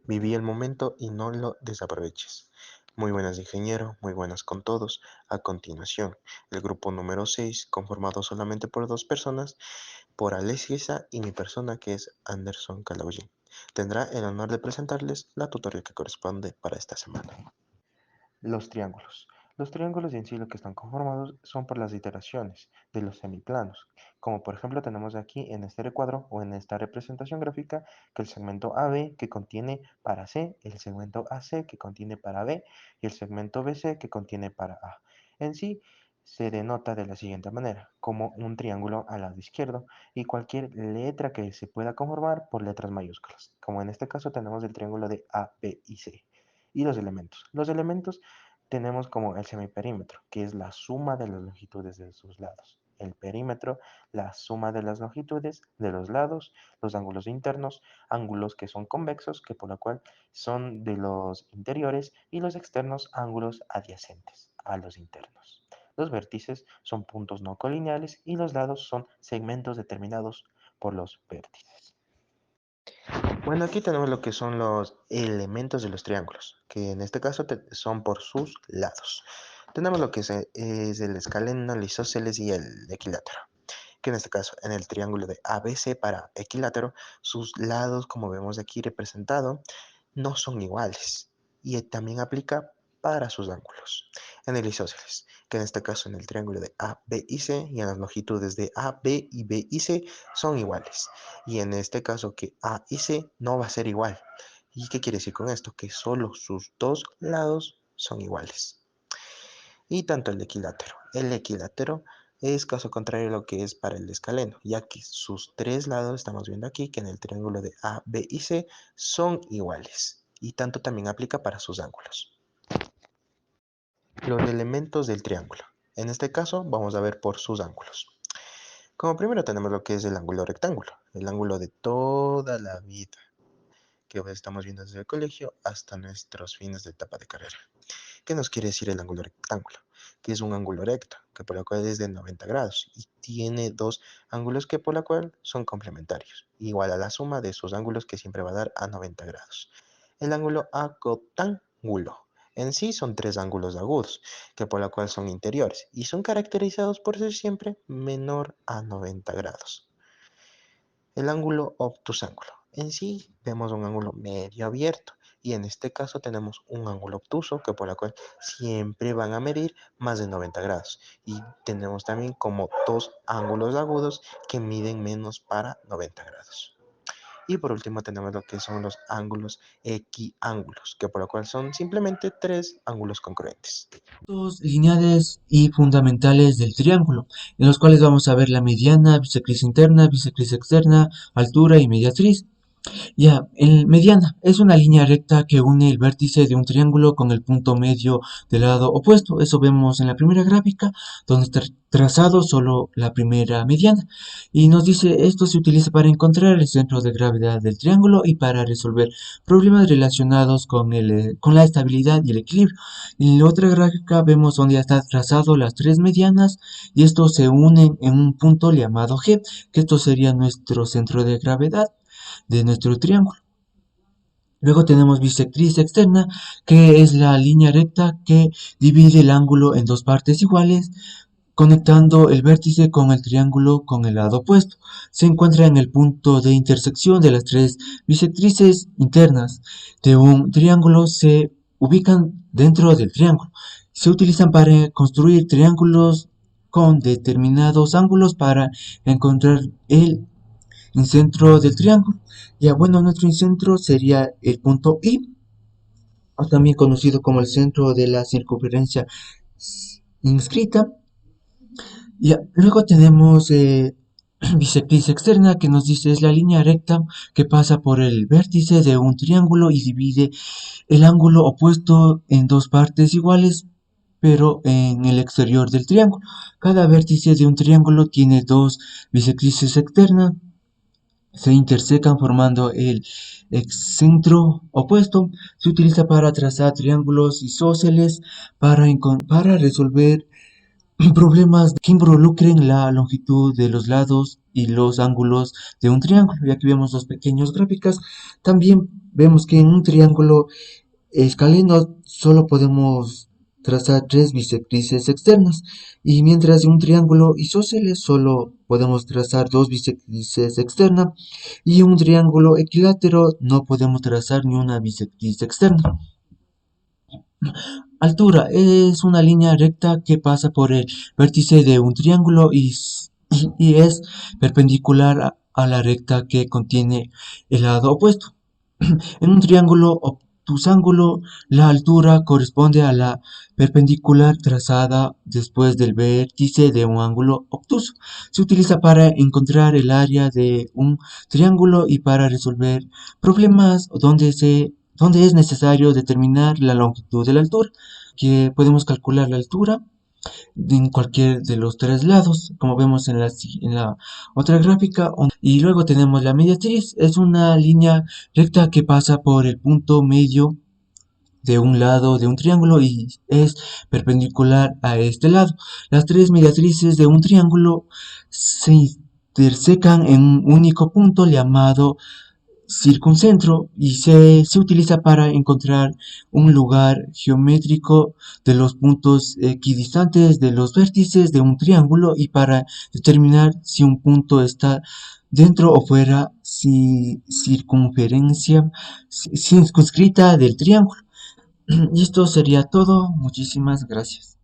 Viví el momento y no lo desaproveches. Muy buenas, ingeniero, muy buenas con todos. A continuación, el grupo número 6, conformado solamente por dos personas, por Alexisa y mi persona, que es Anderson Calaugi, tendrá el honor de presentarles la tutoría que corresponde para esta semana. Los triángulos. Los triángulos en sí lo que están conformados son por las iteraciones de los semiplanos, como por ejemplo tenemos aquí en este recuadro o en esta representación gráfica que el segmento AB que contiene para C, el segmento AC que contiene para B y el segmento BC que contiene para A. En sí se denota de la siguiente manera, como un triángulo al lado izquierdo y cualquier letra que se pueda conformar por letras mayúsculas, como en este caso tenemos el triángulo de A, B y C. Y los elementos. Los elementos tenemos como el semiperímetro, que es la suma de las longitudes de sus lados. El perímetro, la suma de las longitudes de los lados, los ángulos internos, ángulos que son convexos, que por lo cual son de los interiores, y los externos, ángulos adyacentes a los internos. Los vértices son puntos no colineales y los lados son segmentos determinados por los vértices. Bueno, aquí tenemos lo que son los elementos de los triángulos, que en este caso son por sus lados. Tenemos lo que es el escaleno, el isósceles y el equilátero, que en este caso, en el triángulo de ABC para equilátero, sus lados, como vemos aquí representado, no son iguales. Y también aplica para sus ángulos. En el isósceles, que en este caso en el triángulo de A, B y C, y en las longitudes de A, B y B y C son iguales. Y en este caso que A y C no va a ser igual. ¿Y qué quiere decir con esto? Que solo sus dos lados son iguales. Y tanto el equilátero. El equilátero es caso contrario a lo que es para el escaleno, ya que sus tres lados, estamos viendo aquí, que en el triángulo de A, B y C son iguales. Y tanto también aplica para sus ángulos. Los elementos del triángulo. En este caso vamos a ver por sus ángulos. Como primero tenemos lo que es el ángulo rectángulo, el ángulo de toda la vida, que estamos viendo desde el colegio hasta nuestros fines de etapa de carrera. ¿Qué nos quiere decir el ángulo rectángulo? Que es un ángulo recto, que por lo cual es de 90 grados y tiene dos ángulos que por lo cual son complementarios, igual a la suma de sus ángulos que siempre va a dar a 90 grados. El ángulo acotángulo. En sí son tres ángulos agudos, que por lo cual son interiores y son caracterizados por ser siempre menor a 90 grados. El ángulo obtusángulo. En sí vemos un ángulo medio abierto y en este caso tenemos un ángulo obtuso que por la cual siempre van a medir más de 90 grados y tenemos también como dos ángulos agudos que miden menos para 90 grados. Y por último tenemos lo que son los ángulos equiángulos, que por lo cual son simplemente tres ángulos congruentes. Puntos lineales y fundamentales del triángulo, en los cuales vamos a ver la mediana, bisectriz interna, bisectriz externa, altura y mediatriz. Ya, el mediana es una línea recta que une el vértice de un triángulo con el punto medio del lado opuesto. Eso vemos en la primera gráfica, donde está trazado solo la primera mediana. Y nos dice, esto se utiliza para encontrar el centro de gravedad del triángulo y para resolver problemas relacionados con la estabilidad y el equilibrio. En la otra gráfica vemos donde ya está trazado las tres medianas y estos se unen en un punto llamado G, que esto sería nuestro centro de gravedad de nuestro triángulo. Luego tenemos bisectriz externa, que es la línea recta que divide el ángulo en dos partes iguales, conectando el vértice con el triángulo con el lado opuesto. Se encuentra en el punto de intersección de las tres bisectrices internas de un triángulo, se ubican dentro del triángulo. Se utilizan para construir triángulos con determinados ángulos para encontrar el incentro del triángulo. Ya bueno, nuestro incentro sería el punto I, o también conocido como el centro de la circunferencia inscrita. Ya, luego tenemos bisectriz externa, que nos dice es la línea recta que pasa por el vértice de un triángulo y divide el ángulo opuesto en dos partes iguales, pero en el exterior del triángulo. Cada vértice de un triángulo tiene dos bisectrices externas, se intersecan formando el excentro opuesto. Se utiliza para trazar triángulos isósceles, para resolver problemas que involucren la longitud de los lados y los ángulos de un triángulo. Y aquí vemos dos pequeñas gráficas. También vemos que en un triángulo escaleno solo podemos trazar tres bisectrices externas y mientras en un triángulo isósceles solo podemos trazar dos bisectrices externas y en un triángulo equilátero no podemos trazar ni una bisectriz externa. Altura es una línea recta que pasa por el vértice de un triángulo y es perpendicular a la recta que contiene el lado opuesto. En un triángulo obtusángulo, la altura corresponde a la perpendicular trazada después del vértice de un ángulo obtuso. Se utiliza para encontrar el área de un triángulo y para resolver problemas donde es necesario determinar la longitud de la altura, que podemos calcular la altura en cualquier de los tres lados, como vemos en la otra gráfica. Y luego tenemos la mediatriz, es una línea recta que pasa por el punto medio de un lado de un triángulo y es perpendicular a este lado. Las tres mediatrices de un triángulo se intersecan en un único punto llamado circuncentro y se utiliza para encontrar un lugar geométrico de los puntos equidistantes de los vértices de un triángulo y para determinar si un punto está dentro o fuera si circunferencia circunscrita del triángulo. Y esto sería todo. Muchísimas gracias.